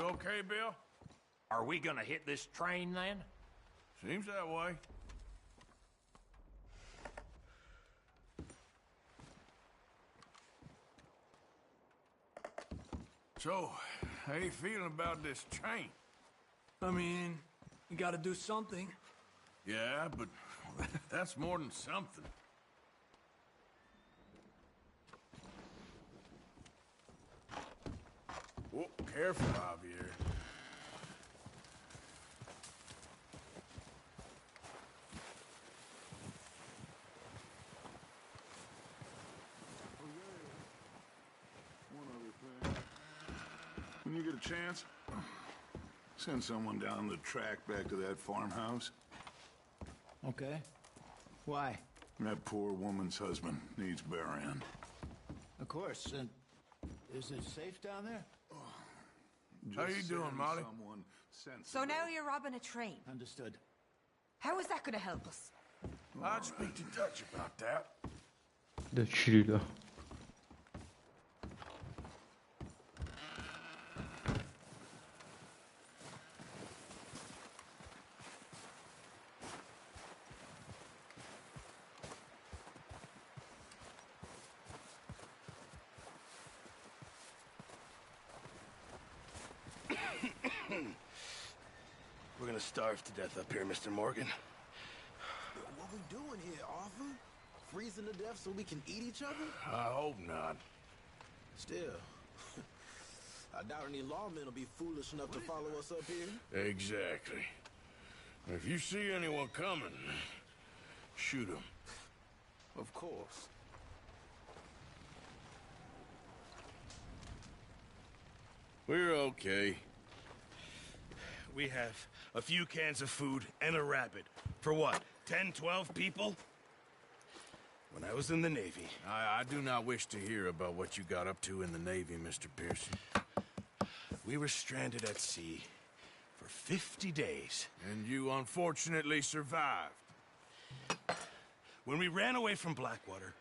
You okay, Bill? Are we gonna hit this train then? Seems that way. So, how you feeling about this train? I mean, you gotta do something. Yeah, but that's more than something. Whoa, careful, Javier. When you get a chance, send someone down the track back to that farmhouse. Okay. Why? That poor woman's husband needs burying. Of course. And is it safe down there? How you doing, Molly? So now you're robbing a train. Understood. How is that gonna help us? I'd speak to Dutch about that. Dutch lui là. We're gonna starve to death up here, Mr. Morgan. What we doing here, Arthur? Freezing to death so we can eat each other? I hope not. Still, I doubt any lawmen will be foolish enough to follow us up here. Exactly. If you see anyone coming, shoot them. Of course. We're okay. We have a few cans of food and a rabbit. For what, 10, 12 people? When I was in the Navy... I do not wish to hear about what you got up to in the Navy, Mr. Pearson. We were stranded at sea for 50 days. And you unfortunately survived. When we ran away from Blackwater,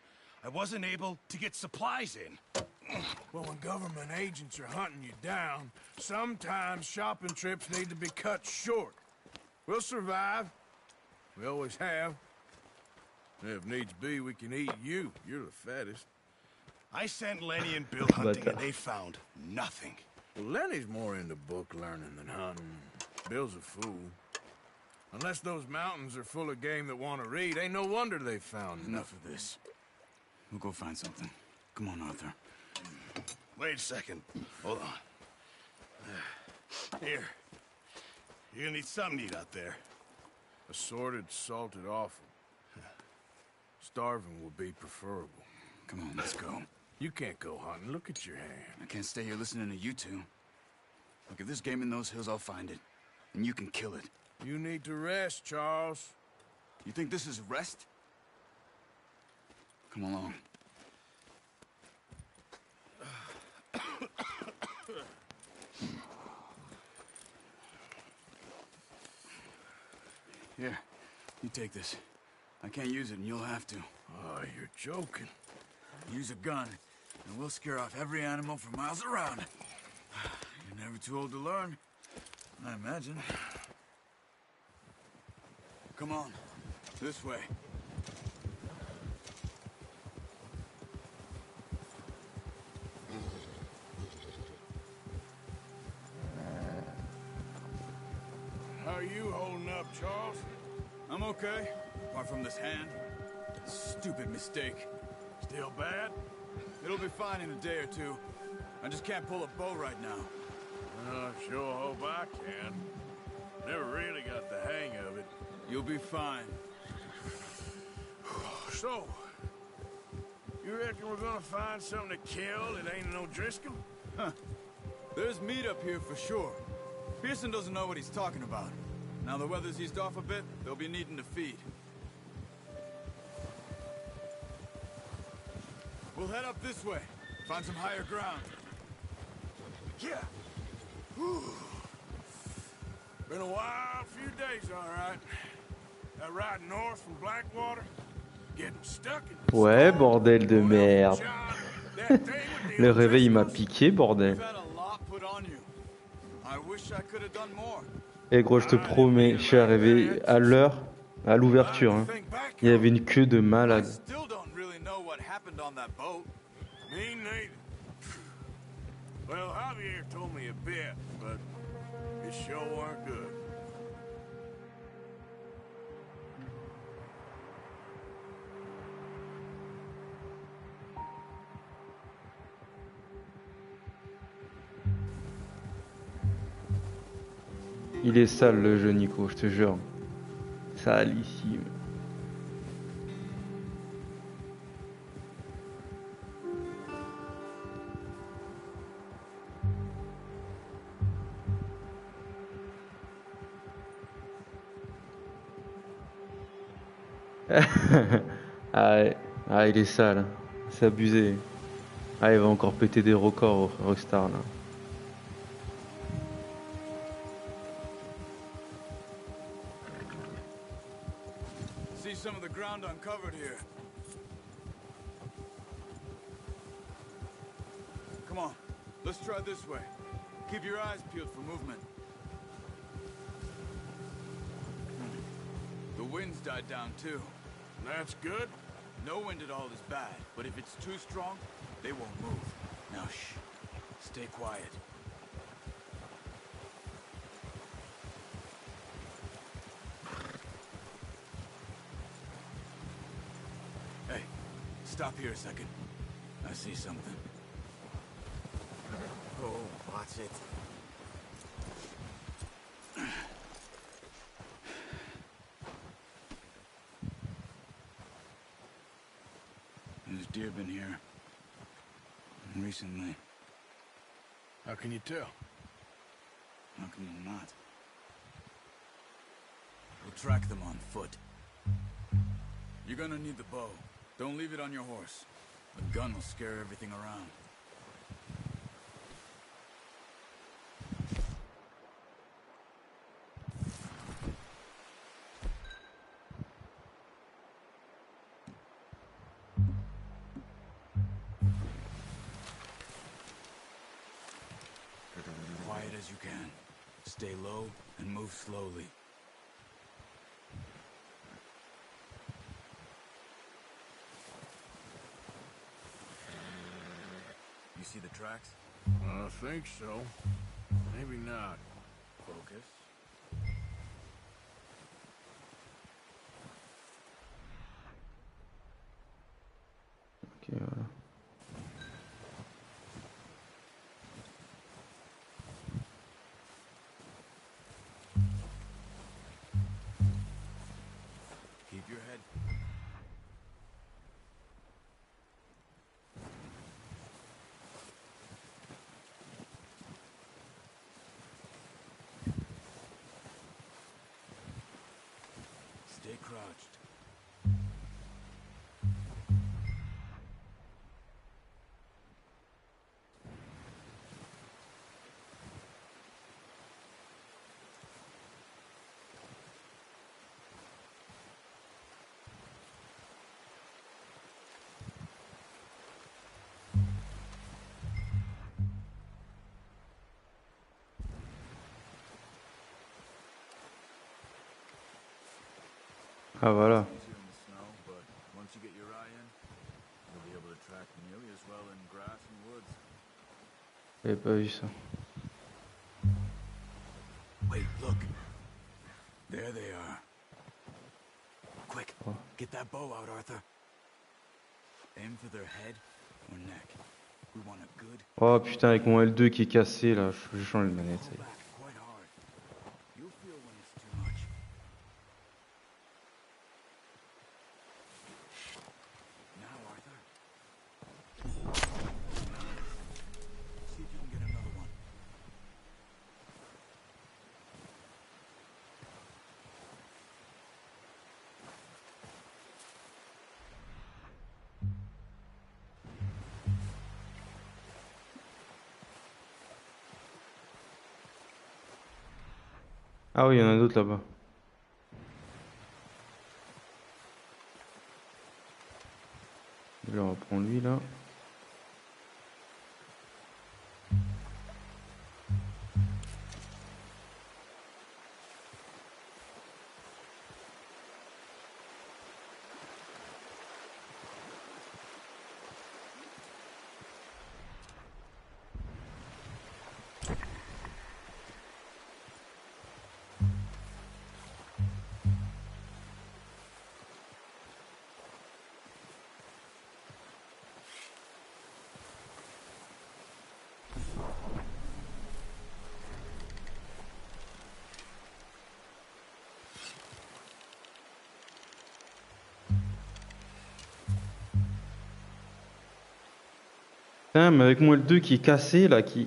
I wasn't able to get supplies in. Well, when government agents are hunting you down, sometimes shopping trips need to be cut short. We'll survive. We always have. If needs be, we can eat you. You're the fattest. I sent Lenny and Bill hunting, and they found nothing. Well, Lenny's more into book learning than hunting. Bill's a fool. Unless those mountains are full of game that want to read, ain't no wonder they found Enough of this. We'll go find something. Come on, Arthur. Wait a second. Hold on. Here. You're gonna need something to eat out there. Assorted, salted offal. Starving will be preferable. Come on, let's go. You can't go hunting. Look at your hand. I can't stay here listening to you two. Look, if there's game in those hills, I'll find it. And you can kill it. You need to rest, Charles. You think this is rest? Come along. Here, you take this. I can't use it, and you'll have to. Oh, you're joking. Use a gun, and we'll scare off every animal for miles around. You're never too old to learn, I imagine. Come on, this way. How are you holding up, Charles? I'm okay, apart from this hand. Stupid mistake. Still bad? It'll be fine in a day or two. I just can't pull a bow right now. I sure hope I can. Never really got the hang of it. You'll be fine. So, you reckon we're gonna find something to kill that ain't no Driscoll? Huh. There's meat up here for sure. Pearson doesn't know what he's talking about. Now the weather's eased off a bit, they'll be needing to feed. We'll head up this way. Find some higher ground. Yeah. Whew. Been a wild few days, all right. That ride north from Blackwater, getting stuck in... Ouais, bordel de merde. Le réveil m'a piqué, bordel. I wish I could have done more. Et gros, je te promets, je suis arrivé à l'heure, à l'ouverture. Hein. Il y avait une queue de I malade. still don't really know what happened on that boat. Me neither. Well, Javier told me a bit, but it sure weren't good. Il est sale le jeu, Nico, je te jure. Salissime. Ah, ouais. Ah, il est sale. C'est abusé. Ah, il va encore péter des records, Rockstar, là. See some of the ground uncovered here. Come on, let's try this way. Keep your eyes peeled for movement. The wind's died down too. That's good. No wind at all is bad, but if it's too strong, they won't move. Now shh, stay quiet. Hey, stop here a second. I see something. Oh, watch it. There's deer been here. Recently. How can you tell? How can you not? We'll track them on foot. You're gonna need the bow. Don't leave it on your horse. The gun will scare everything around. Quiet as you can. Stay low and move slowly. You see the tracks? I think so. Maybe not. Focus. Ok, voilà. Keep your head. Stay crouched. Ah, voilà. Easier in the snow, but once you get your eye in, you'll be able to track nearly as well in grass and woods. J'avais pas vu ça. Wait, look. There they are. Quick, Oh. get that bow out, Arthur. Aim for their head or neck. We want a good Oh putain, avec mon L2 qui est cassé là, je change de manette. Ça y pull est. back quite hard. You'll feel when it's too much. Now, Arthur. See if you can get another one. Ah oui, il y en a d'autres là-bas. Là, on va prendre lui là. Putain, mais avec mon L2 qui est cassé là, qui...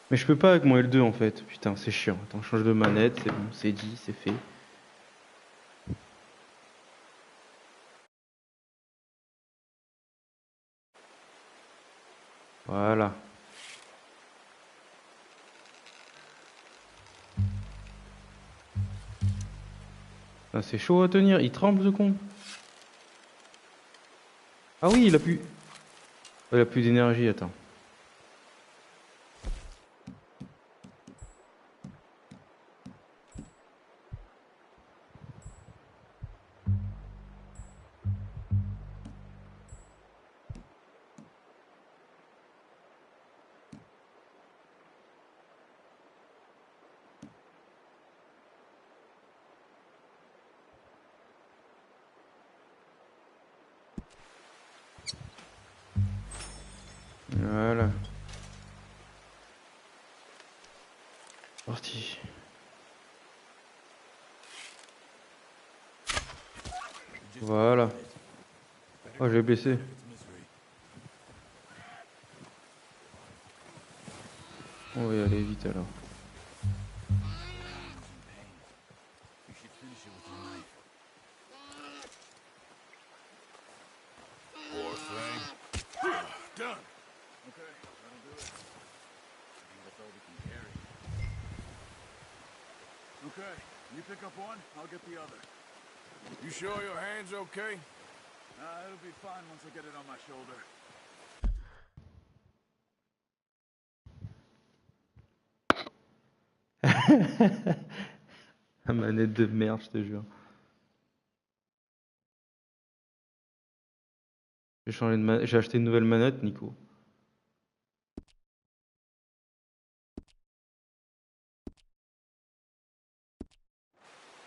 Mais je peux pas avec mon L2 en fait. Putain, c'est chiant. Attends, je change de manette, c'est bon, c'est dit, c'est fait. Voilà. C'est chaud à tenir, il tremble ce con. Ah oui, il a plus... Il a plus d'énergie, attends. Voilà. Parti. Voilà. Oh, j'ai blessé. On va y aller vite alors. Okay, you pick up one, I'll get the other. You sure your hand's okay? It'll be fine once I get it on my shoulder. La manette de merde, je te jure. J'ai acheté une nouvelle manette, Nico.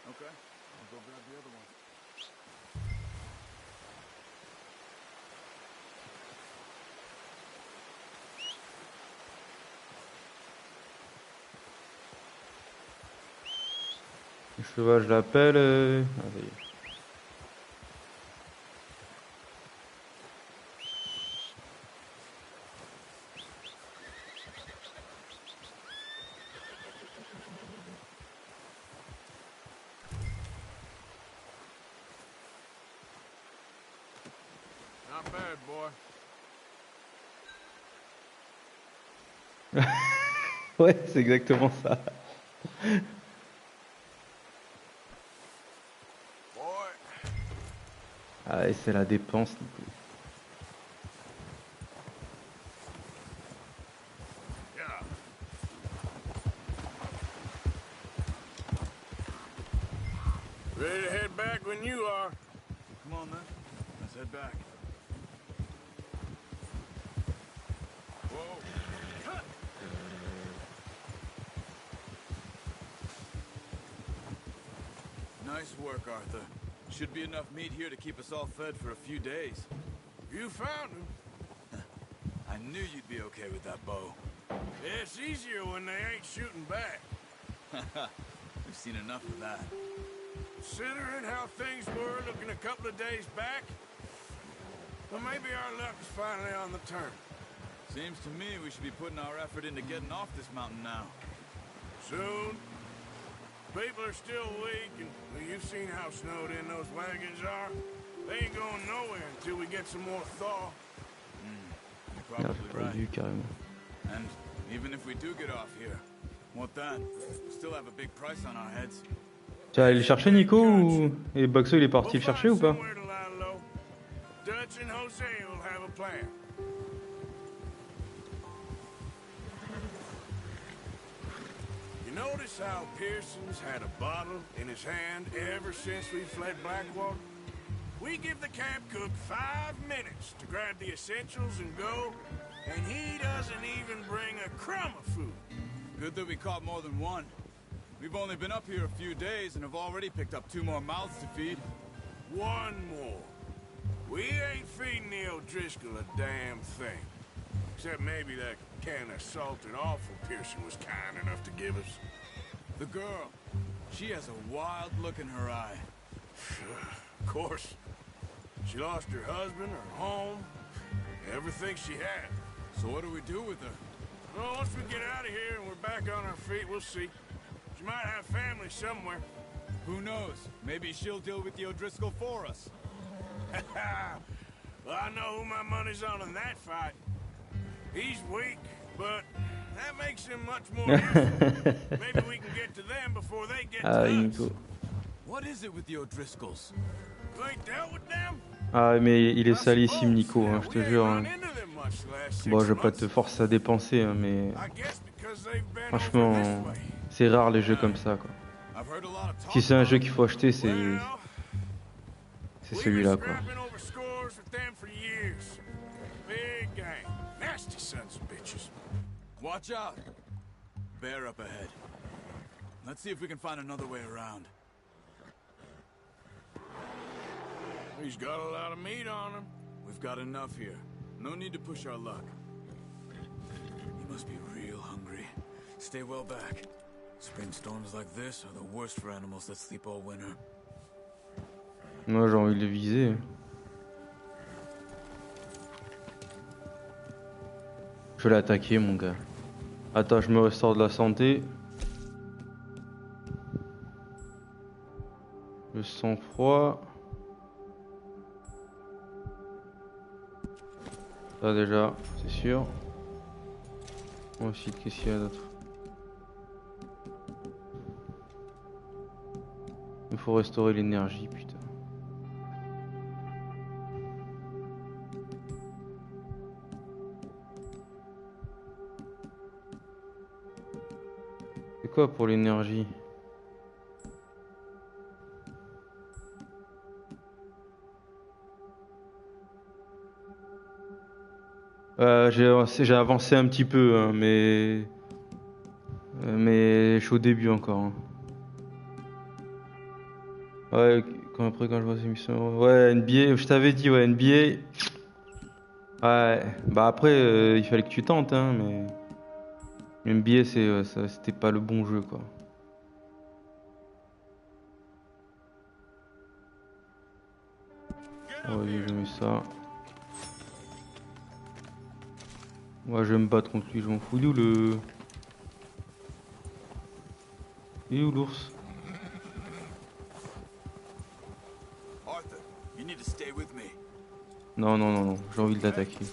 Okay, I'll go grab the other one. Le cheval, je l'appelle. Ah, ça y est. Not bad, boy. Ouais, c'est exactement ça. Ah, et c'est la dépense, Nico. Yeah. Ready to head back when you are. Come on, then. Let's head back. Whoa. Nice work, Arthur. Should be enough meat here to keep us all fed for a few days. You found him. I knew you'd be okay with that bow. Yeah, it's easier when they ain't shooting back. We've seen enough of that. Considering how things were looking a couple of days back, well, maybe our luck is finally on the turn. Seems to me we should be putting our effort into getting off this mountain now. Soon. People are still weak, and well, you've seen how snowed in those wagons are. They ain't going nowhere until we get some more thaw. You're Ah, probably j'ai pas right. vu carrément. And even if we do get off here, what then? We still have a big price on our heads. Tu vas aller le chercher, Nico, ou... Et Boxo, il est parti le chercher ou pas? Somewhere to lie low. Dutch and Jose will have a plan. You notice how Pearson's had a bottle in his hand ever since we fled Blackwater? We give the camp cook 5 minutes to grab the essentials and go, and he doesn't even bring a crumb of food. Good that we caught more than one. We've only been up here a few days and have already picked up 2 more mouths to feed. One more. We ain't feeding the O'Driscoll a damn thing. Except maybe that can of salted offal Pearson was kind enough to give us. The girl. She has a wild look in her eye. Of course. She lost her husband, her home, everything she had. So what do we do with her? Well, once we get out of here and we're back on our feet, we'll see. She might have family somewhere. Who knows? Maybe she'll deal with the O'Driscoll for us. Well, I know who my money's on in that fight. He's weak, but that makes him much more useful. Maybe we can get to them before they get to us. What is it with the O'Driscolls? You ain't dealt with them? Ah mais il est salissime Nico, hein, je te jure. Hein. Bon, je vais pas te forcer à dépenser, hein, mais franchement, c'est rare les jeux comme ça, quoi. Si c'est un jeu qu'il faut acheter, c'est celui-là, quoi. Watch out! Bear up ahead. Let's see if we can find another way around. He's got a lot of meat on him. We've got enough here. No need to push our luck. He must be real hungry. Stay well back. Spring storms like this are the worst for animals that sleep all winter. Moi j'ai envie de le viser. Je vais l'attaquer mon gars. Attends, je me restaure de la santé. Le sang-froid. Ça déjà, c'est sûr. Ensuite, qu'est-ce qu'il y a d'autre? Il faut restaurer l'énergie, putain. C'est quoi pour l'énergie? J'ai avancé un petit peu, hein, mais je suis au début encore. Hein. Ouais, après quand je vois ces missions, ouais NBA, je t'avais dit ouais NBA. Ouais, bah après il fallait que tu tentes, hein, mais NBA c'était pas le bon jeu quoi. Ouais, je mets ça. Moi je vais me battre contre lui, je m'en fous. Il est où le... Il est où l'ours? Non, non, non, non, j'ai envie de l'attaquer.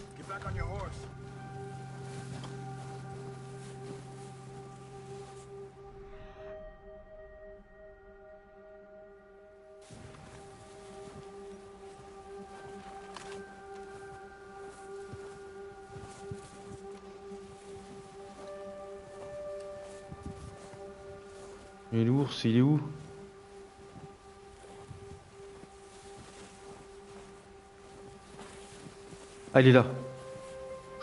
Mais l'ours, il est où? Ah, il est là.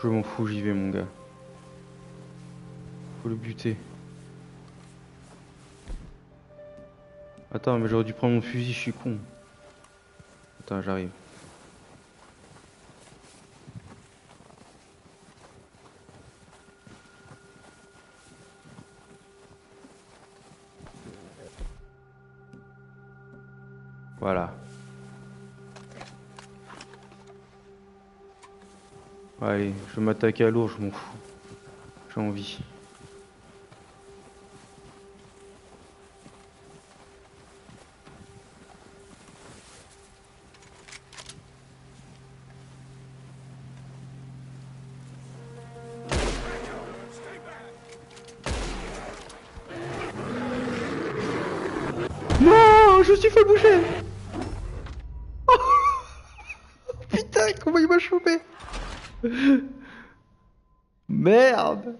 Je m'en fous, j'y vais, mon gars. Faut le buter. Attends, mais j'aurais dû prendre mon fusil, je suis con. Attends, j'arrive. Voilà. Allez, je vais m'attaquer à l'ours, je m'en fous. J'ai envie. Non, je me suis fait bouger. Putain, comment il m'a chopé? Merde.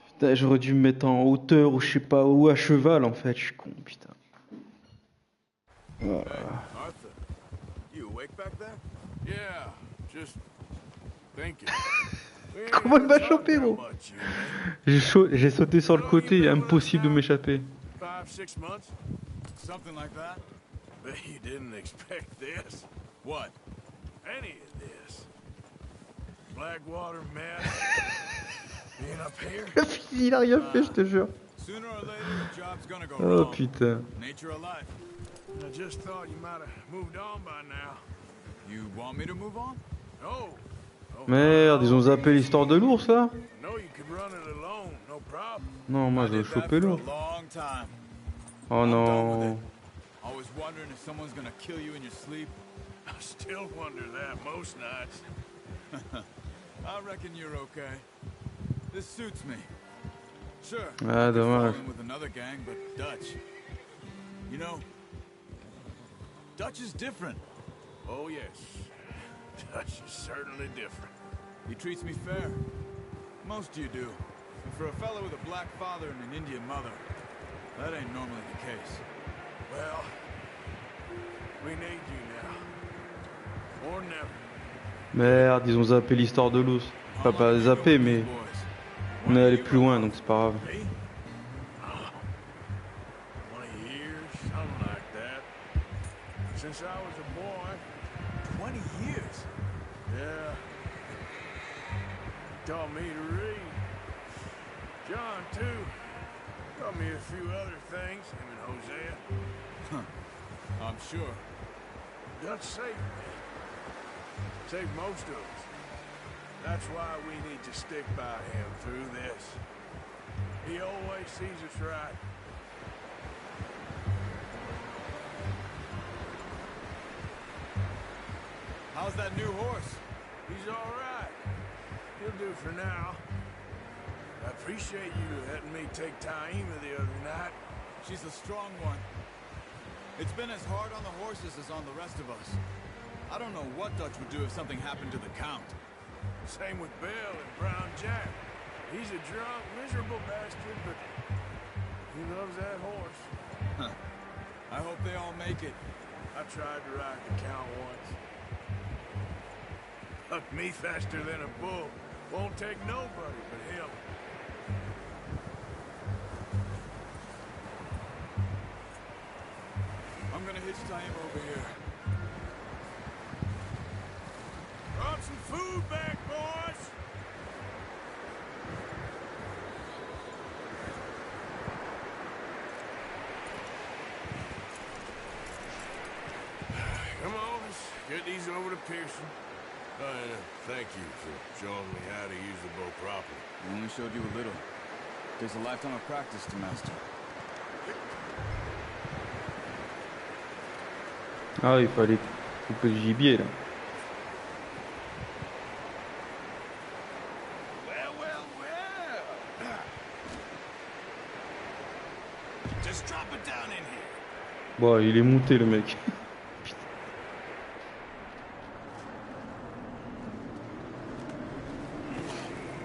Putain, j'aurais dû me mettre en hauteur ou je sais pas où, à cheval en fait, je suis con, putain. Voilà. Comment il m'a chopé, gros? J'ai sauté sur le côté, impossible de m'échapper. Bet you didn't expect this. What? Any of this. Blackwater mess. Being up here. Il a rien fait, je te jure. Sooner or later, the job's gonna go Oh wrong. putain. Nature of life. I just thought you might have moved on by now. You want me to move on? No. Oh, Merde, ils ont zappé l'histoire de l'ours là? no, you could run it alone, no problem. Non, moi je veux choper l'ours. Long time. Oh non. Always wondering if someone's gonna kill you in your sleep. I still wonder that most nights. I reckon you're okay. This suits me. Sure. Ah, I could fall dommage. in with another gang, but Dutch. You know, Dutch is different. Oh, yes. Dutch is certainly different. He treats me fair. Most you do. And for a fellow with a black father and an Indian mother, that ain't normally the case. Well, we need you now. Or never. Merde, ils ont zappé l'histoire de l'ours. Enfin, pas zappé, mais on est allé plus loin, donc c'est pas grave. Me? 20 years, something like that. Since I was a boy. 20 years? Yeah. Taught me to read. John, too. Taught me a few other things, him and Hosea. I'm sure. Dutch saved me. Saved most of us. That's why we need to stick by him through this. He always sees us right. How's that new horse? He's all right. He'll do for now. I appreciate you letting me take Taima the other night. She's a strong one. It's been as hard on the horses as on the rest of us. I don't know what Dutch would do if something happened to the Count. Same with Bill and Brown Jack. He's a drunk, miserable bastard, but he loves that horse. Huh. I hope they all make it. I tried to ride the Count once. Hucked me faster than a bull. Won't take nobody but him. I'm gonna hitch Taima over here. Brought some food back, boys! Come on, let's get these over to Pearson. Thank you for showing me how to use the bow properly. I only showed you a little. Takes a lifetime of practice to master. Ah, il fallait couper le gibier là. Well, well, well. Just drop it down in here. Bon, il est monté le mec.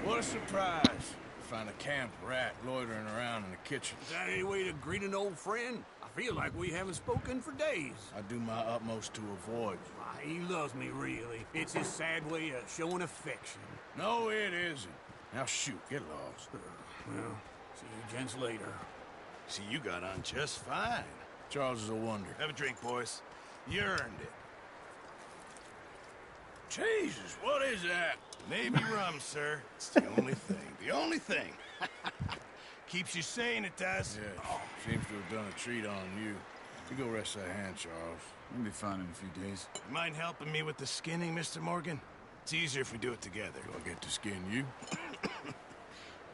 What a surprise. Find a camp rat loitering around in the kitchen. Is that any way to greet an old friend? I feel like we haven't spoken for days. I do my utmost to avoid you. Why, he loves me, really. It's his sad way of showing affection. No, it isn't. Now shoot, get lost. Well, see you gents later. See, you got on just fine. Charles is a wonder. Have a drink, boys. You earned it. Jesus, what is that? Maybe rum, sir. It's the only thing. The only thing. Keeps you sane, it does. Yeah, seems to have done a treat on you. You go rest that hand, Charles. We'll be fine in a few days. You mind helping me with the skinning, Mr. Morgan? It's easier if we do it together. Do I get to skin you?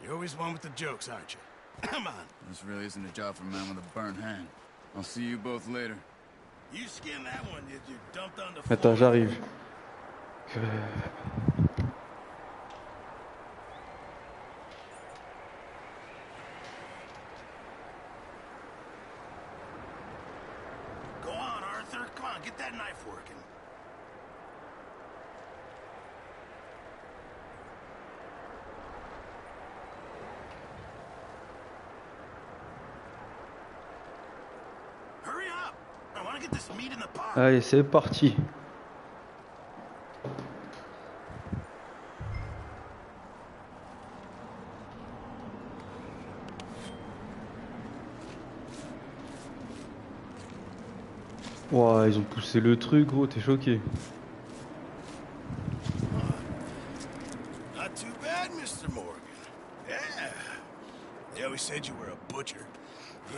You're always one with the jokes, aren't you? Come on. This really isn't a job for a man with a burnt hand. I'll see you both later. You skin that one you dumped on the floor. Attends, j'arrive. Go on, Arthur. Come on, get that knife working. Hurry up! I want to get this meat in the pot. Allez, c'est parti. Ouah, ils ont poussé le truc, gros, t'es choqué. Not too bad, Mr. Morgan. Yeah. They always said you were a butcher.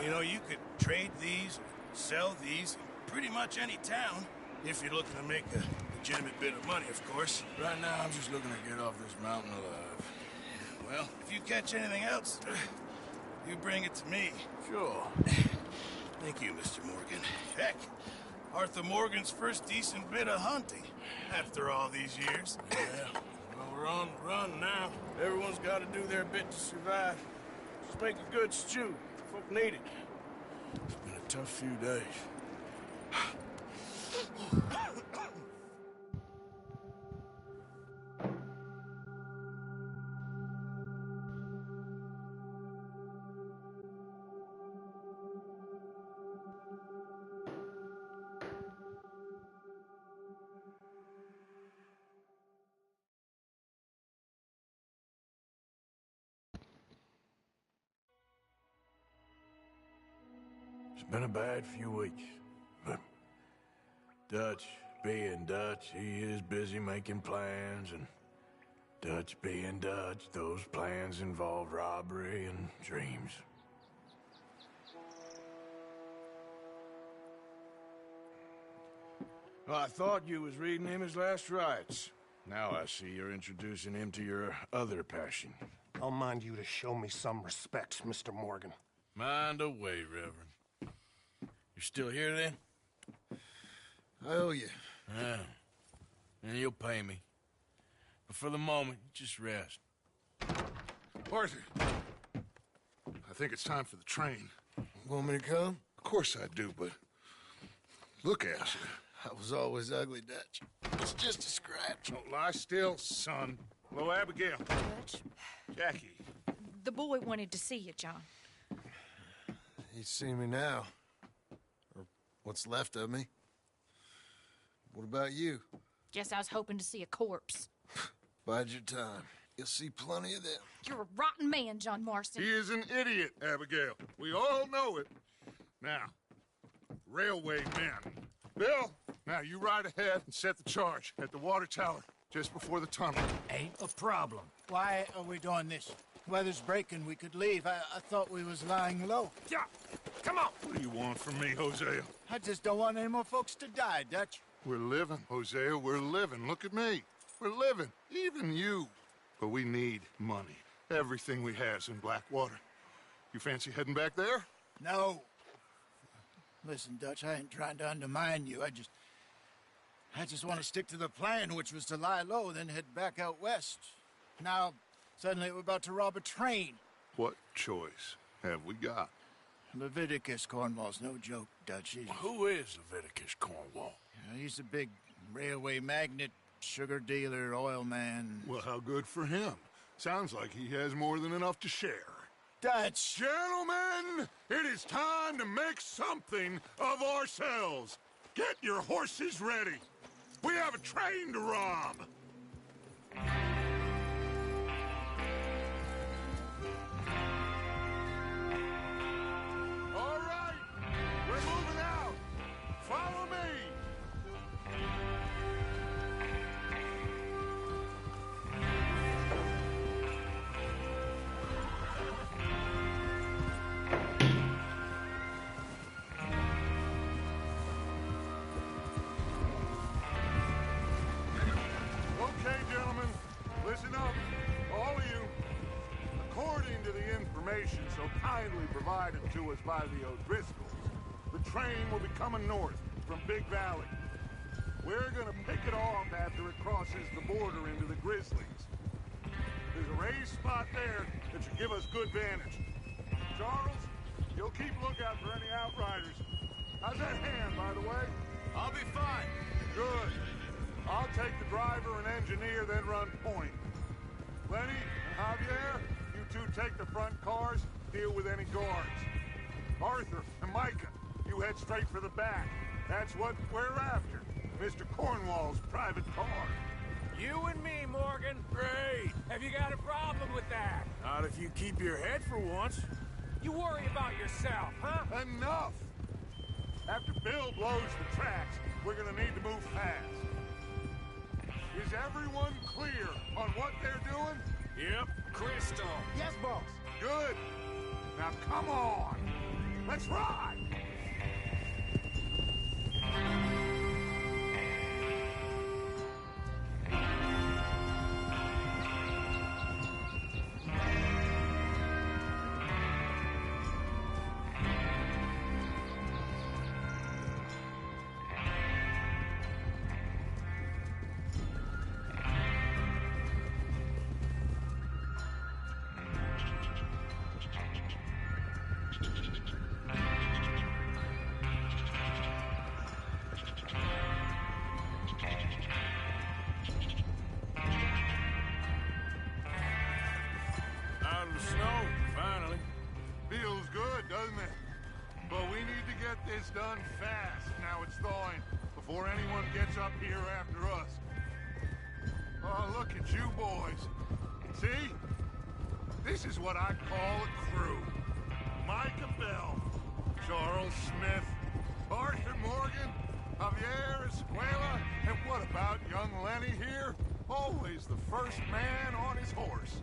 You know, you could trade these, sell these, in pretty much any town, if you're looking to make a legitimate bit of money, of course. Right now, I'm just looking to get off this mountain alive. Well, if you catch anything else, you bring it to me. Sure. Thank you, Mr. Morgan. Heck, Arthur Morgan's first decent bit of hunting after all these years. Yeah. Well, we're on the run now. Everyone's got to do their bit to survive. Just make a good stew. Folk need it. It's been a tough few days. It's been a bad few weeks, but Dutch being Dutch, he is busy making plans, and Dutch being Dutch, those plans involve robbery and dreams. Well, I thought you was reading him his last rites. Now I see you're introducing him to your other passion. I'll mind you to show me some respect, Mr. Morgan. Mind away, Reverend. You're still here, then? I owe you. Yeah. And you'll pay me. But for the moment, just rest. Arthur, I think it's time for the train. Want me to come? Of course I do, but look at you. I was always ugly, Dutch. It's just a scratch. Don't lie still, son. Hello, Abigail. Dutch, Jackie. the boy wanted to see you, John. He's seen me now. Or what's left of me. What about you? Guess I was hoping to see a corpse. Bide your time. You'll see plenty of them. You're a rotten man, John Marston. He is an idiot, Abigail. We all know it. Now, railway men. Bill, now you ride ahead and set the charge at the water tower just before the tunnel. Ain't a problem. Why are we doing this? Weather's breaking. We could leave. I thought we was lying low. Yeah, come on. What do you want from me, Hosea? I just don't want any more folks to die, Dutch. We're living, Hosea. We're living. Look at me. We're living. Even you. But we need money. Everything we has in Blackwater. You fancy heading back there? No. Listen, Dutch, I ain't trying to undermine you. I just want to stick to the plan, which was to lie low, then head back out west. Now, suddenly we're about to rob a train. What choice have we got? Leviticus Cornwall's no joke, Dutch. Who is Leviticus Cornwall? He's a big railway magnate, sugar dealer, oil man. Well, how good for him. Sounds like he has more than enough to share. Dutch! Gentlemen, it is time to make something of ourselves. Get your horses ready. We have a train to rob. All right, we're moving out. Follow me. Okay, gentlemen, listen up, all of you. According to the information so kindly provided to us by the O'Driscolls, the train will be coming north from Big Valley. We're gonna pick it off after it crosses the border into the Grizzlies. There's a raised spot there that should give us good vantage. Charles, you'll keep lookout for any outriders. How's that hand, by the way? I'll be fine. Good. I'll take the driver and engineer, then run point. Lenny and Javier, you two take the front cars, deal with any guards. Arthur and Micah, you head straight for the back. That's what we're after. Mr. Cornwall's private car. You and me, Morgan. Great. Have you got a problem with that? Not if you keep your head for once. You worry about yourself, huh? Enough! After Bill blows the tracks, we're gonna need to move fast. Is everyone clear on what they're doing? Yep, crystal. Yes, boss. Good. Now come on. Let's ride. Out of the snow, finally. Feels good, doesn't it? But we need to get this done fast. Now it's thawing, before anyone gets up here after us. Oh, look at you boys. See? This is what I call a crew. Micah Bell, Charles Smith, Arthur Morgan, Javier Escuela, and what about young Lenny here? Always the first man on his horse.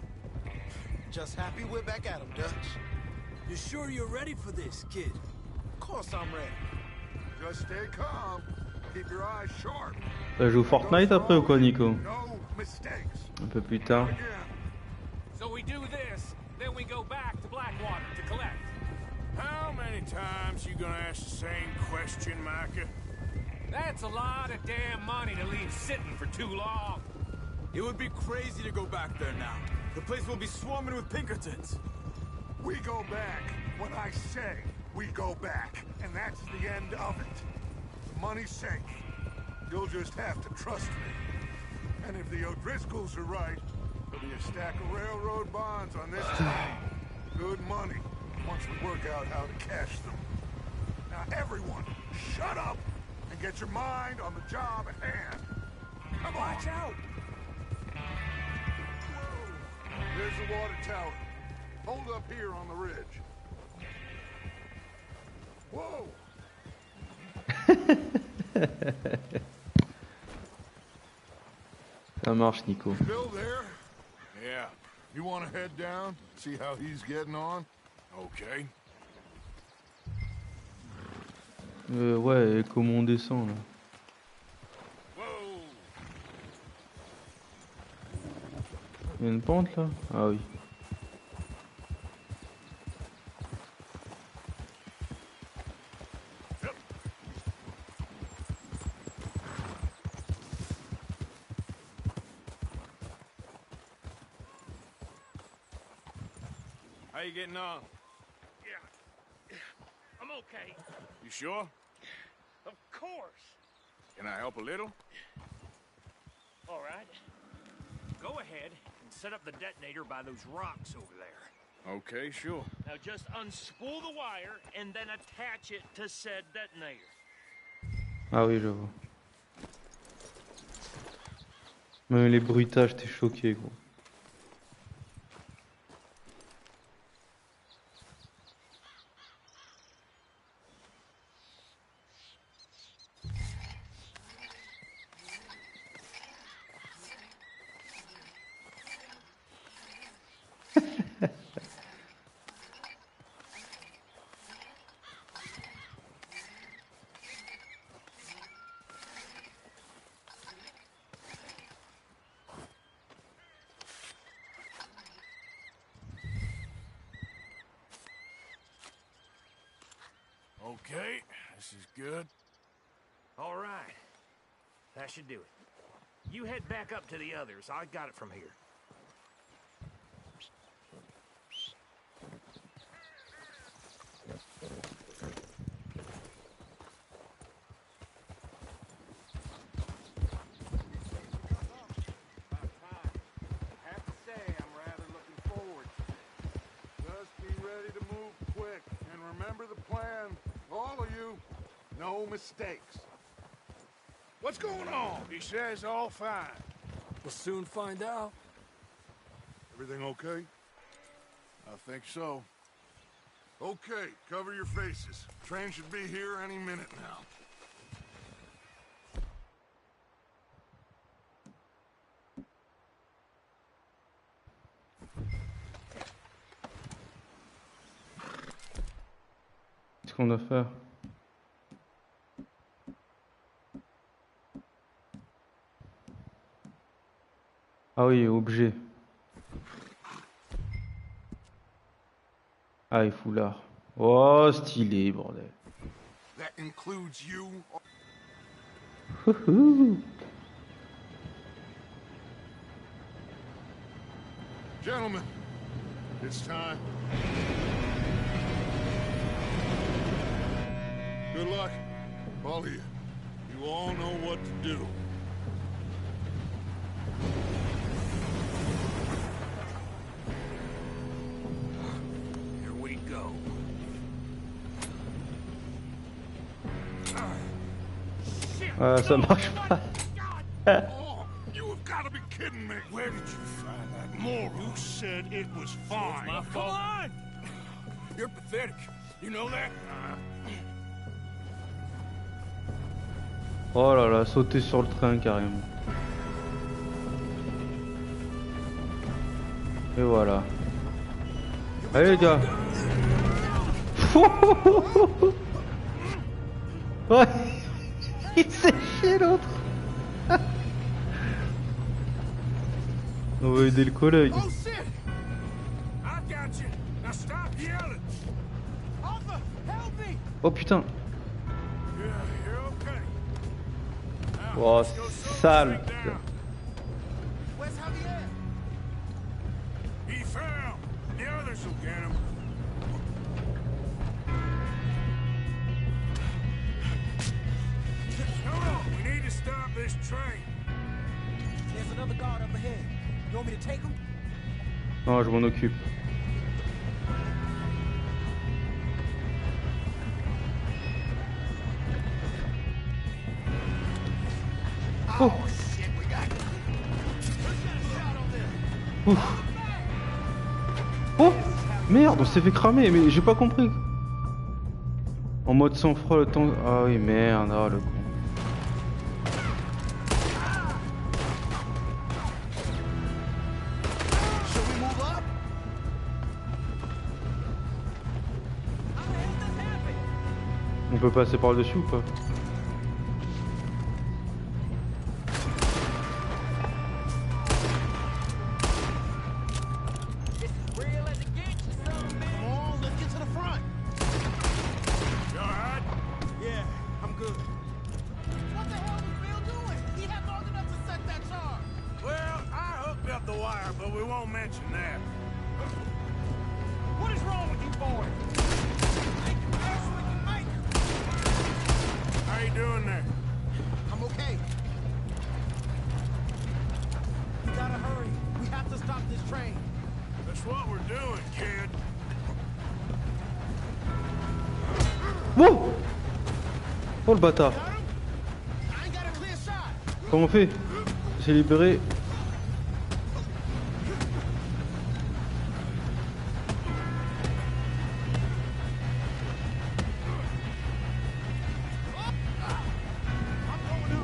Just happy we're back at him, Dutch. You sure you're ready for this, kid? Of course I'm ready. Just stay calm. Keep your eyes sharp. Ça joue Fortnite après ou quoi, Nico? No mistakes. Un peu plus tard. So we do this, then we go back to Blackwater to collect. How many times you gonna ask the same question, Micah? That's a lot of damn money to leave sitting for too long. It would be crazy to go back there now. The place will be swarming with Pinkertons. We go back when I say we go back, and that's the end of it. The money's safe. You'll just have to trust me. And if the O'Driscolls are right, there'll be a stack of railroad bonds on this train. Good money, once we work out how to cash them. Now everyone, shut up and get your mind on the job at hand. Come on. Watch out! There's the water tower. Hold up here on the ridge. Whoa! Ça marche, Nico. Bill there? Yeah. You want to head down, see how he's getting on? Okay. Ouais, et comment on descend là? Il y a une pente là? Ah oui. How you getting on? Yeah. I'm okay. You sure? Of course. Can I help a little? All right. Go ahead and set up the detonator by those rocks over there. Okay, sure. Now just unspool the wire and then attach it to said detonator. Ah oui, je vois. Même les bruitages, t'es choqué, gros. Okay, this is good. All right. That should do it. You head back up to the others. I got it from here. Mistakes. What's going on? He says all fine. We'll soon find out. Everything okay? I think so. Okay, cover your faces. Train should be here any minute now. Qu'est-ce qu'on doit faire? Ah oui, objet. Ah, et foulard. Oh, stylé, bordel. That includes you. Gentlemen, it's time. Good luck, all of you. You all know what to do. Here we go. Ah, ça marche pas. Oh, you have got to be kidding me. Where did you find that moron? You said it was fine. My fault. Come on! You're pathetic. You know that? Oh là là, sauter sur le train carrément. Et voilà. Allez les gars. Ouais. Il s'est chié l'autre. On va aider le collègue. Oh putain. Oh sale. Non, je m'en occupe. Oh. Ouf. Oh merde, on s'est fait cramer, mais j'ai pas compris. En mode sang-froid le temps... Ah oui merde, ah le con. On peut passer par le dessus ou pas? Wow. Oh le bâtard. Comment on fait? C'est libéré.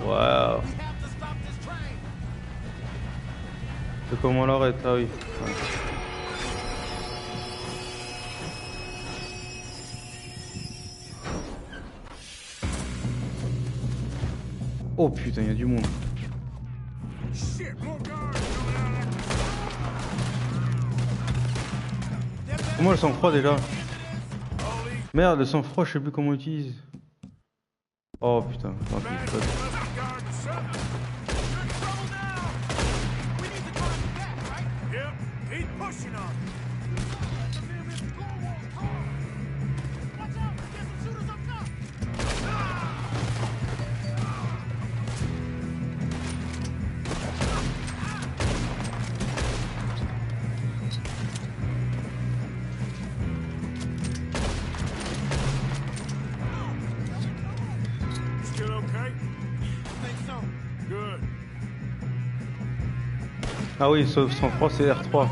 Waouh. C'est comment on l'arrête? Ah oui. Ouais. Oh putain, il y a du monde. Comment le sang-froid déjà? Merde, le sang-froid, je sais plus comment on utilise. Oh putain, tant pis, Ah oui, sauf sang-froid, c'est R3.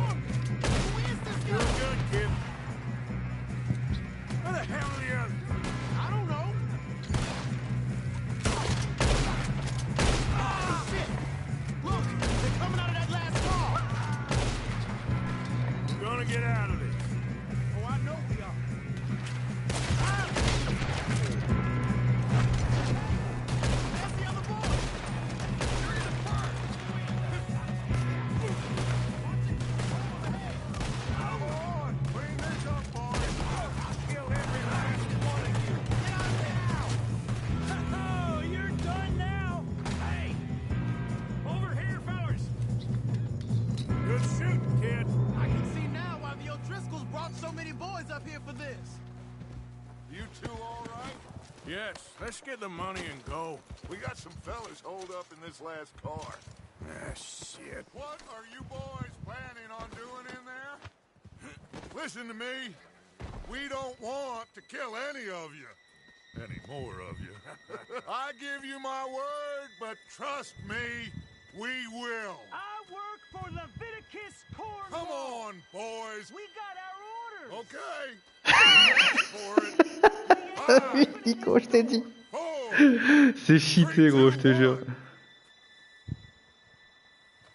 here for this. You two all right? Yes, let's get the money and go. We got some fellas holed up in this last car. Ah, shit. What are you boys planning on doing in there? Listen to me. We don't want to kill any of you. Any more of you. I give you my word, but trust me, we will. I work for Leviticus Cornwall. Come on, boys. We got our orders. Okay. For it. Oui, gros, je t'ai dit. C'est cheaté, gros, je te jure.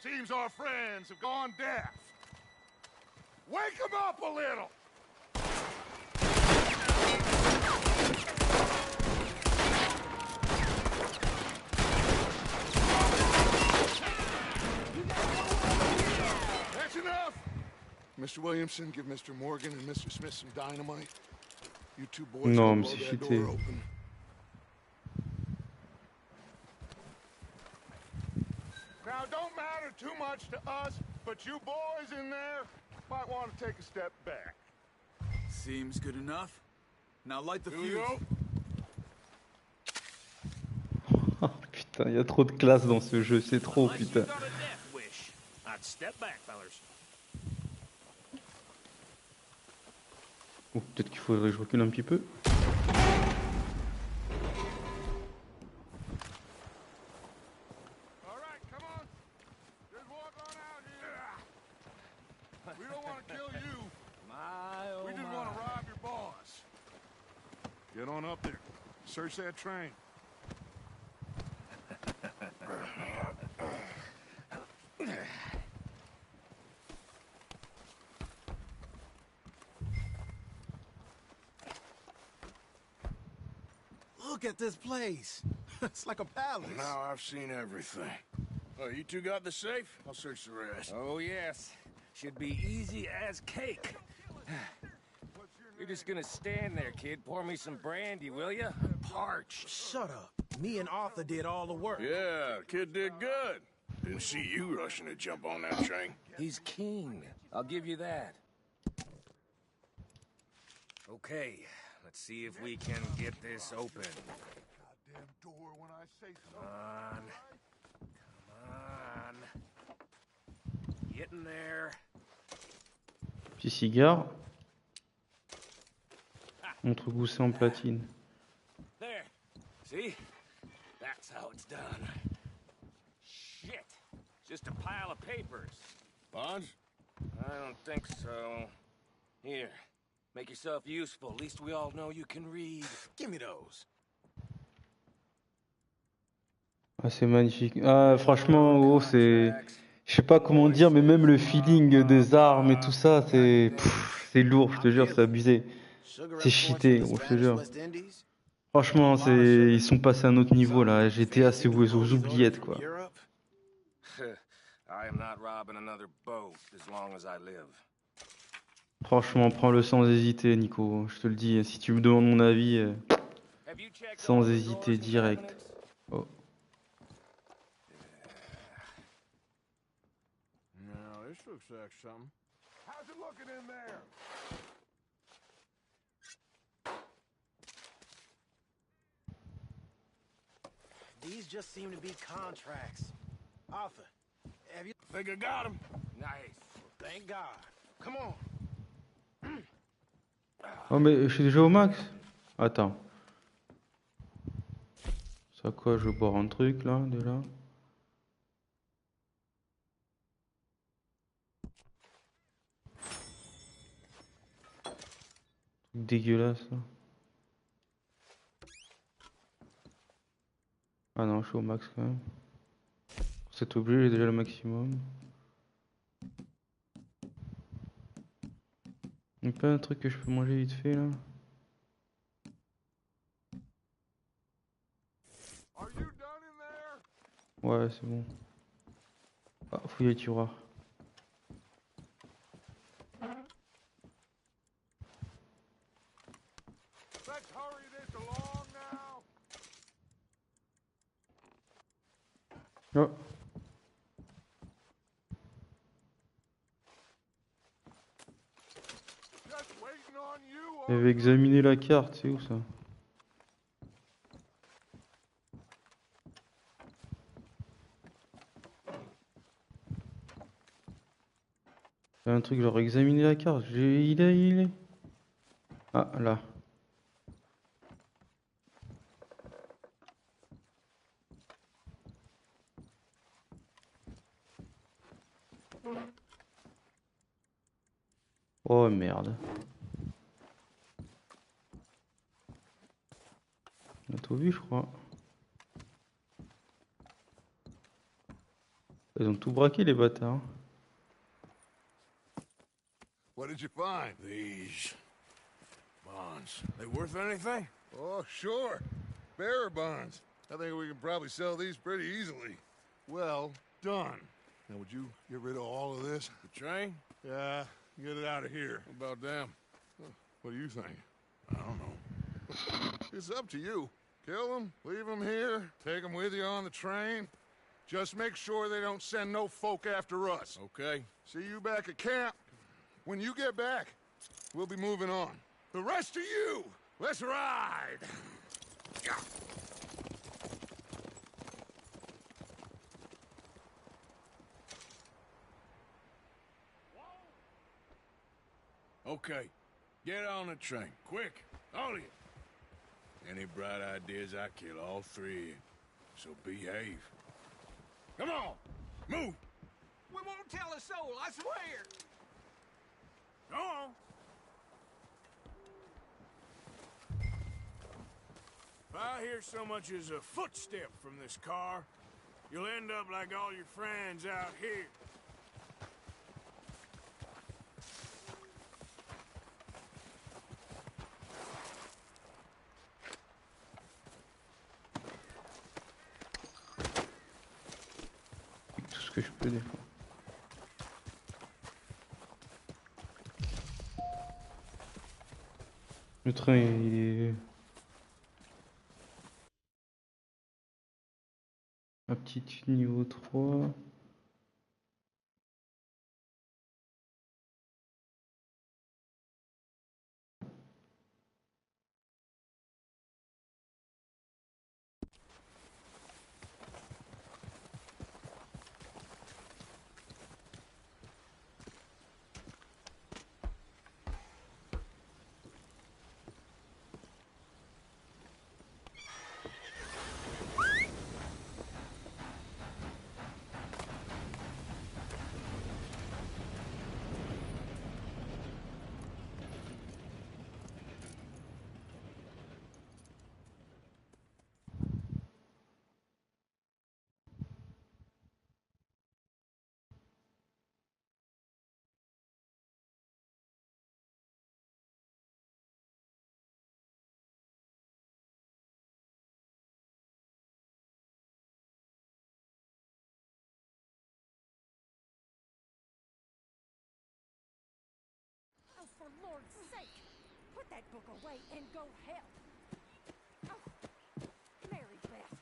Seems our friends have gone deaf. Wake them up a little. That's enough. Mr. Williamson, give Mr. Morgan and Mr. Smith some dynamite. You two boys Non, will mais blow c'est that cheaté. door open. Now, don't matter too much to us, but you boys in there might want to take a step back. Seems good enough. Now light the Here we fuse. go. Oh, putain, il y a trop de classe dans ce jeu, c'est trop, putain. Got a death wish. I'd step back, fellas. Oh, peut-être qu'il faudrait que je recule un petit peu. All right, come on. Just walk on out here. We don't want to kill you. We just want to rob your boss. Get on up there. Search that train. Look at this place. It's like a palace. Now I've seen everything. Oh, you two got the safe? I'll search the rest. Oh, yes. Should be easy as cake. You're just gonna stand there, kid. Pour me some brandy, will ya? I'm parched. Shut up. Me and Arthur did all the work. Yeah, kid did good. Didn't see you rushing to jump on that train. He's keen. I'll give you that. Okay, let's see if we can get this open. Goddamn door when I say so. Come on. Get in there. Petit cigare. Montre goussé en platine. There. See? That's how it's done. Shit. Just a pile of papers. Bonds? I don't think so. Here. Make yourself useful. At least we all know you can read. Give me those. Ah, c'est magnifique. Ah, franchement, gros, c'est... Je sais pas comment dire, mais même le feeling des armes et tout ça, c'est lourd, je te jure, c'est abusé. C'est cheaté, gros, je te jure. Franchement, ils sont passés à un autre niveau, là. GTA, c'est aux oubliettes, quoi. Franchement, prends-le sans hésiter, Nico. Je te le dis, si tu me demandes mon avis, sans hésiter, direct. Oh. No, this looks like something. How's it looking in there? These just seem to be contracts. Arthur, have you... Think I got him. Nice. Thank God. Come on. Oh, mais je suis déjà au max. Attends. Ça quoi, je vais boire un truc, là, déjà. Dégueulasse, là. Ah non, je suis au max quand même. C'est obligé, j'ai déjà le maximum. Y'a pas un truc que je peux manger vite fait là? Ouais, c'est bon. Ah, fouiller le tiroir. Oh. Just waiting on you, Il avait examiné la carte, c'est où ça? Il y a un truc genre examiner la carte. Il est. Ah là. Oh merde. On a tout vu, je crois. Ils ont tout braqué, les bâtards. What did you find? These bonds. They worth anything? Oh, sure. Bearer bonds. I think we can probably sell these pretty easily. Well done. Now, would you get rid of all of this? The train? Yeah, get it out of here. What about them? What do you think? I don't know. It's up to you. Kill them, leave them here, take them with you on the train. Just make sure they don't send no folk after us. Okay. See you back at camp. When you get back, we'll be moving on. The rest of you, let's ride! Okay. Get on the train. Quick. All of you. Any bright ideas, I kill all three of you. So behave. Come on! Move! We won't tell a soul, I swear! Go on! If I hear so much as a footstep from this car, you'll end up like all your friends out here. Tout ce que je peux des fois. Le train il est... Ma petite niveau 3. For Lord's sake, put that book away and go help. Oh, Mary Beth.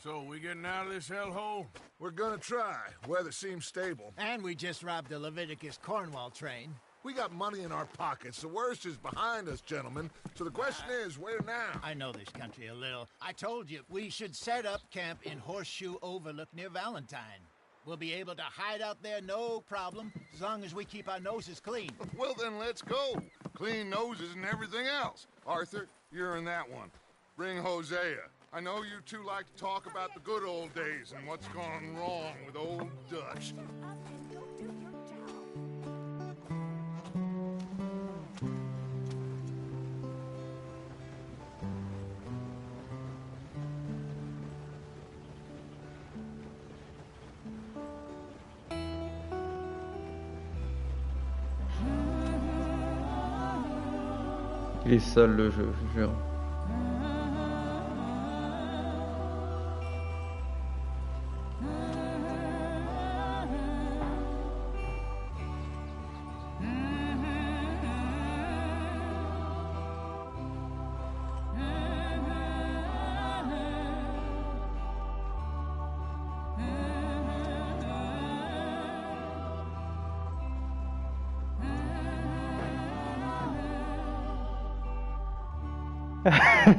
So, we getting out of this hellhole? We're gonna try. Weather seems stable. And we just robbed the Leviticus Cornwall train. We got money in our pockets. The worst is behind us, gentlemen. So the question is, where now? I know this country a little. I told you, we should set up camp in Horseshoe Overlook near Valentine. We'll be able to hide out there, no problem, as long as we keep our noses clean. Well, then let's go. Clean noses and everything else. Arthur, you're in that one. Bring Hosea. I know you two like to talk about the good old days and what's gone wrong with old Dutch. Il est sale le jeu, je jure.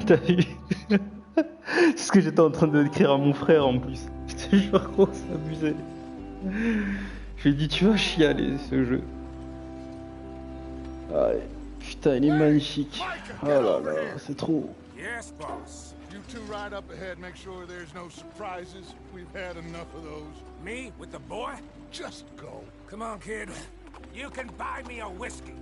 T'as vu? C'est ce que j'étais en train de écrire à mon frère en plus. Je te jure, gros, c'est abusé. Je lui ai dit, tu vas chialer ce jeu. Ah, putain, il est magnifique. Oh là là, c'est trop. Yes, boss. You two ride up ahead, make sure there's no surprises. We've had enough of those. Me with the boy? Just go. Come on, kid. You can buy me a whiskey.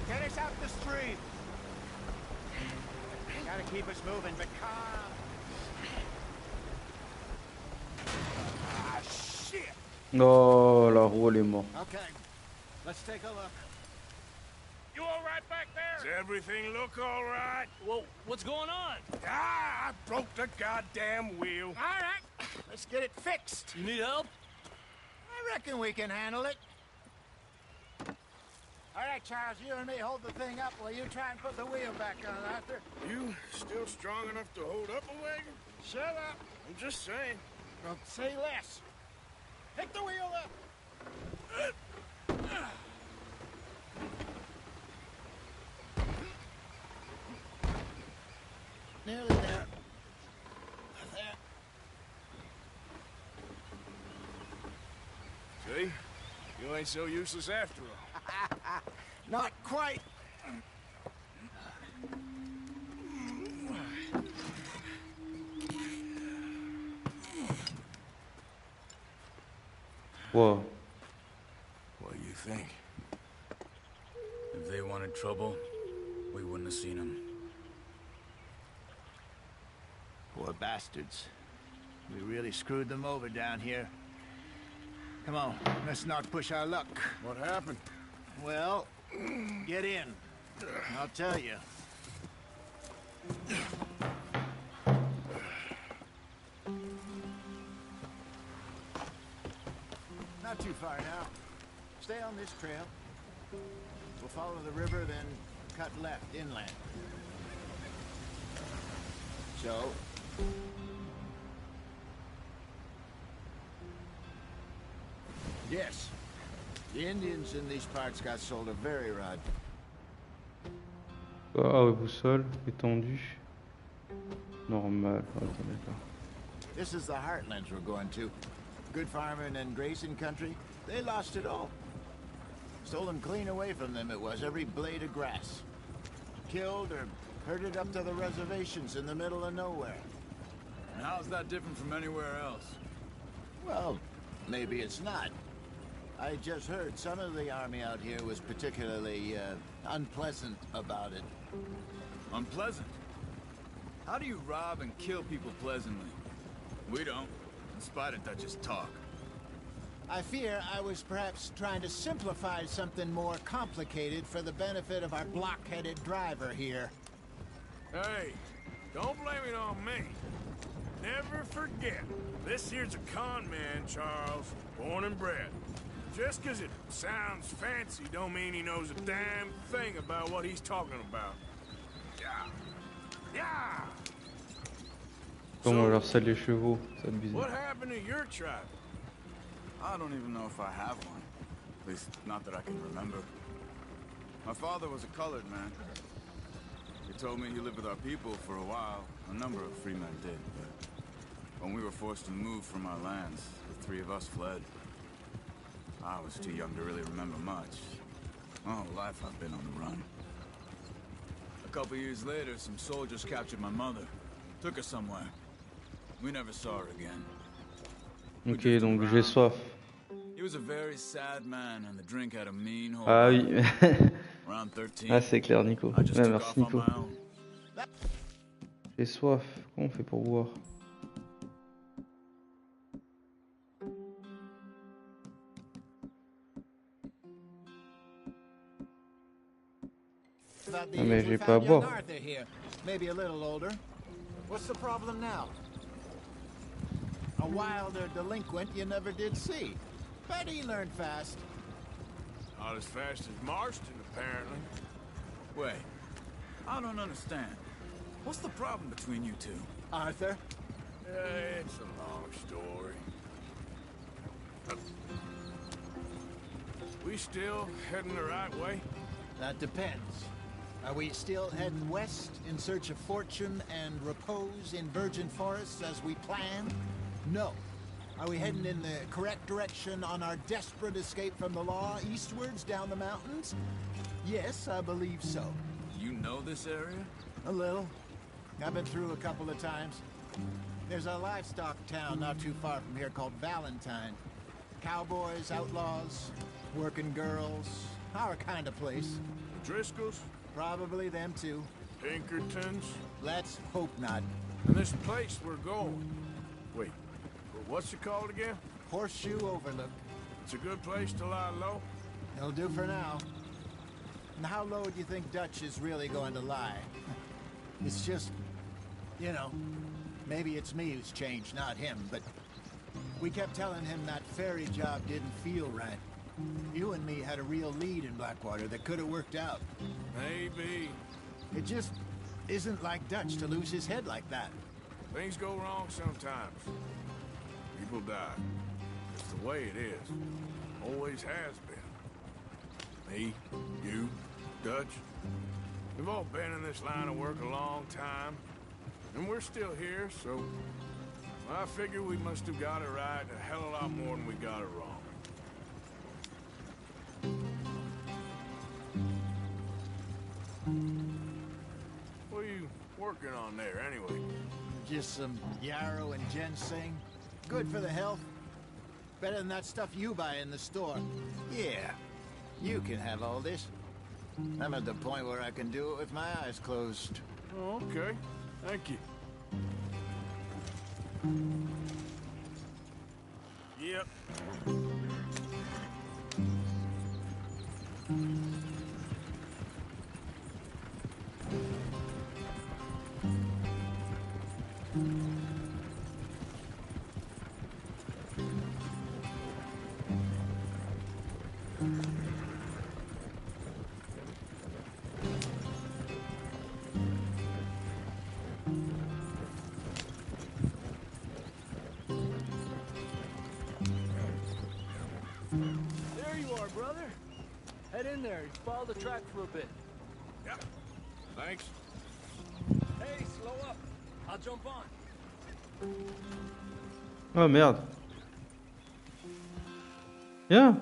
Get us out the street. Gotta keep us moving, but calm. Ah, shit! Oh, la roue, elle est morte. Okay, let's take a look. You all right back there? Does everything look all right? Well, what's going on? Ah, I broke the goddamn wheel. All right, let's get it fixed. You need help? I reckon we can handle it. All right, Charles, you and me hold the thing up while you try and put the wheel back on, Arthur. You still strong enough to hold up a wagon? Shut up. I'm just saying. Don't say less. Pick the wheel up. Nearly there. There. See? You ain't so useless after all. Not quite. Whoa. What do you think? If they wanted trouble, we wouldn't have seen them. Poor bastards. We really screwed them over down here. Come on, let's not push our luck. What happened? Well, get in. I'll tell you. Not too far now. Stay on this trail. We'll follow the river, then cut left inland. So... Yes. The Indians in these parts got sold a very rod. Ah, boussole, étendu. Normal. Ok, d'accord. This is the heartlands we're going to. Good farming and grazing country. They lost it all. Stolen clean away from them it was, every blade of grass. Killed or herded up to the reservations in the middle of nowhere. And how's that different from anywhere else? Well, maybe it's not. I just heard some of the army out here was particularly unpleasant about it. Unpleasant? How do you rob and kill people pleasantly? We don't, in spite of Dutch's talk. I fear I was perhaps trying to simplify something more complicated for the benefit of our block-headed driver here. Hey, don't blame it on me. Never forget, this here's a con man, Charles, born and bred. Just 'cause it sounds fancy don't mean he knows a damn thing about what he's talking about. Yeah. Yeah. Comment on leur selle les chevaux, c'est abusé. What happened to your tribe? I don't even know if I have one. At least, not that I can remember. My father was a colored man. He told me he lived with our people for a while. A number of free men did, but when we were forced to move from our lands, the three of us fled. I was too young to really remember much. My whole life I've been on the run. A couple years later, some soldiers captured my mother. Took her somewhere. We never saw her again. Ok, donc j'ai soif. He was a very sad man and the drink had a mean hold. Ah oui. Around 13. Ah c'est clair, Nico. I just Ouais, took merci off on Nico. my own. J'ai soif. Comment on fait pour boire? about the Ah, mais age we j'ai pas à found young boire. Arthur here. Maybe a little older. What's the problem now? A wilder delinquent you never did see. But he learned fast. Not as fast as Marston, apparently. Wait, I don't understand. What's the problem between you two? Arthur? It's a long story. We still heading the right way? That depends. Are we still heading west in search of fortune and repose in virgin forests as we planned? No. Are we heading in the correct direction on our desperate escape from the law eastwards down the mountains? Yes, I believe so. You know this area? A little. I've been through a couple of times. There's a livestock town not too far from here called Valentine. Cowboys, outlaws, working girls, our kind of place. Driscolls? Probably them too. Pinkertons? Let's hope not. And this place we're going. Wait, what's it called again? Horseshoe Overlook. It's a good place to lie low? It'll do for now. And how low do you think Dutch is really going to lie? It's just, you know, maybe it's me who's changed, not him, but we kept telling him that ferry job didn't feel right. You and me had a real lead in Blackwater that could have worked out. Maybe. It just isn't like Dutch to lose his head like that. Things go wrong sometimes. People die. It's the way it is. Always has been. Me, you, Dutch. We've all been in this line of work a long time. And we're still here, so I figure we must have got it right a hell of a lot more than we got it wrong. What are you working on there, anyway? Just some yarrow and ginseng. Good for the health. Better than that stuff you buy in the store. Yeah, you can have all this. I'm at the point where I can do it with my eyes closed. Oh, okay. Thank you. Yep. There you are, brother. Head in there and follow the track for a bit. Yep. Thanks. Hey, slow up. I'll jump on. Oh merde. Yeah.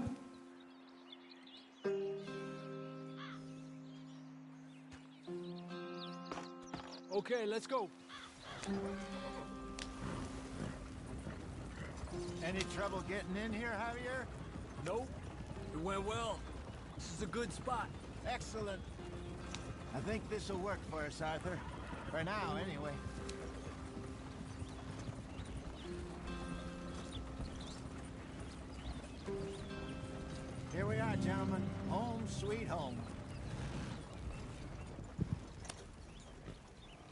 Okay, let's go. Any trouble getting in here, Javier? Nope. It went well. This is a good spot. Excellent. I think this will work for us, Arthur. For now, anyway. Here we are, gentlemen. Home sweet home.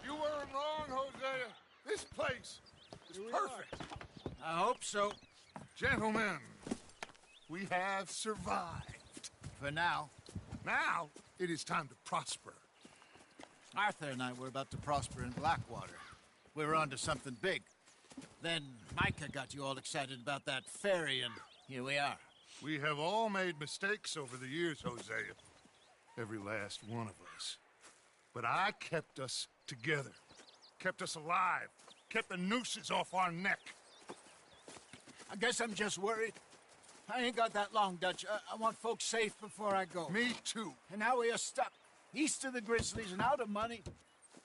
You weren't wrong, Hosea. This place is perfect. I hope so. Gentlemen, we have survived. For now. Now, it is time to prosper. Arthur and I were about to prosper in Blackwater. We were onto something big. Then Micah got you all excited about that ferry, and here we are. We have all made mistakes over the years, Hosea. Every last one of us. But I kept us together. Kept us alive. Kept the nooses off our neck. I guess I'm just worried. I ain't got that long, Dutch. I want folks safe before I go. Me too. And now we are stuck. East of the Grizzlies and out of money.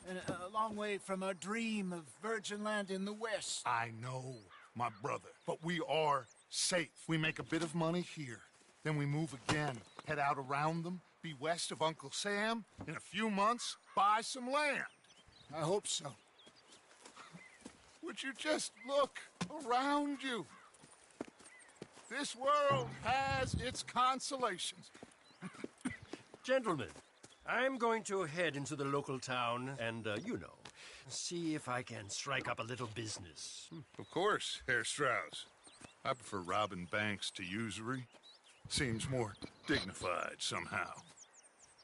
And a long way from our dream of virgin land in the west. I know, my brother. But we are safe. We make a bit of money here. Then we move again. Head out around them. Be west of Uncle Sam. In a few months, buy some land. I hope so. Would you just look around you? This world has its consolations. Gentlemen, I'm going to head into the local town and, you know, see if I can strike up a little business. Of course, Herr Strauss. I prefer robbing banks to usury. Seems more dignified somehow.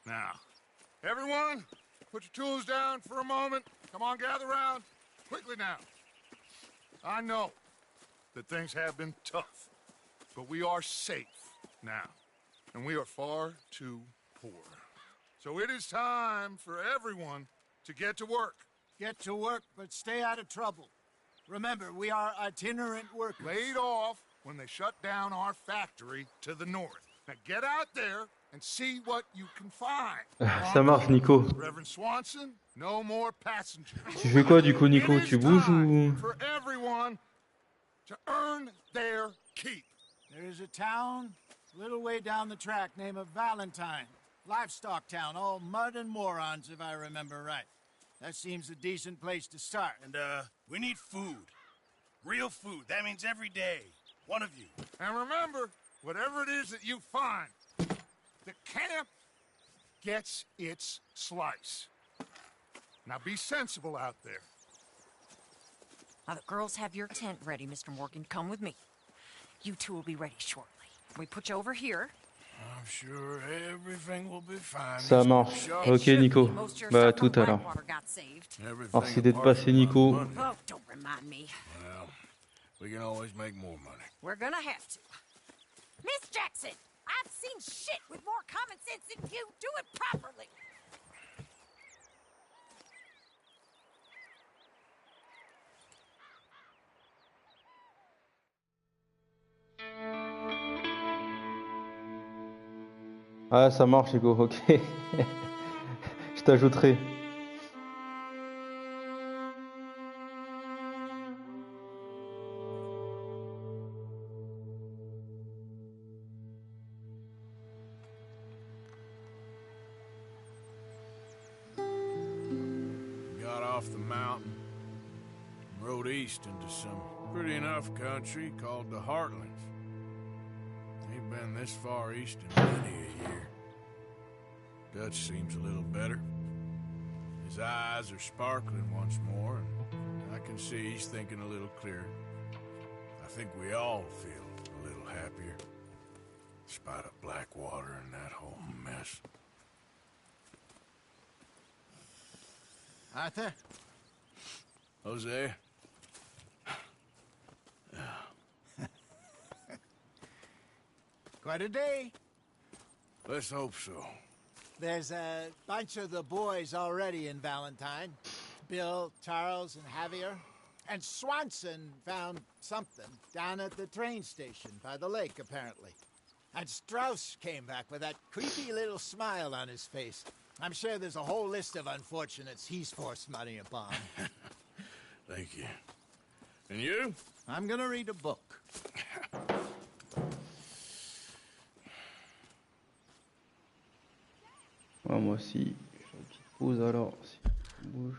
Now, everyone, put your tools down for a moment. Come on, gather round. Quickly now. I know that things have been tough, but we are safe now, and we are far too poor. So it is time for everyone to get to work. Get to work, but stay out of trouble. Remember, we are itinerant workers. Laid off when they shut down our factory to the north. Now get out there and see what you can find. Ça marche, Nico. Reverend Swanson, no more passengers. Tu fais quoi du coup, Nico? Tu bouges ou... For everyone to earn their keep. There is a town a little way down the track named Valentine. Livestock town, all mud and morons, if I remember right. That seems a decent place to start. And, we need food. Real food. That means every day. One of you. And remember, whatever it is that you find, the camp gets its slice. Now be sensible out there. Now, the girls have your tent ready, Mr. Morgan. Come with me. You two will be ready shortly. We put you over here. I'm sure everything will be fine. Ça marche. Ok, Nico. Bah, à tout à l'heure. Merci d'être passé, Nico. Oh, don't remind me. Well, we can always make more money. We're gonna have to. Miss Jackson, I've seen shit with more common sense than you. Do it properly. Ah, ça marche, Nico. Ok. Je t'ajouterai. Got off the mountain, rode east into some pretty enough country called the Heartlands. Ain't been this far east in many a year. Dutch seems a little better. His eyes are sparkling once more, and I can see he's thinking a little clearer. I think we all feel a little happier, despite of Blackwater and that whole mess. Arthur? Jose? Quite a day. Let's hope so. There's a bunch of the boys already in Valentine. Bill, Charles, and Javier. And Swanson found something down at the train station by the lake, apparently. And Strauss came back with that creepy little smile on his face. I'm sure there's a whole list of unfortunates he's forced money upon. Thank you. And you? I'm gonna read a book. Ah, moi aussi. Je fais une petite pause alors. Si on bouge.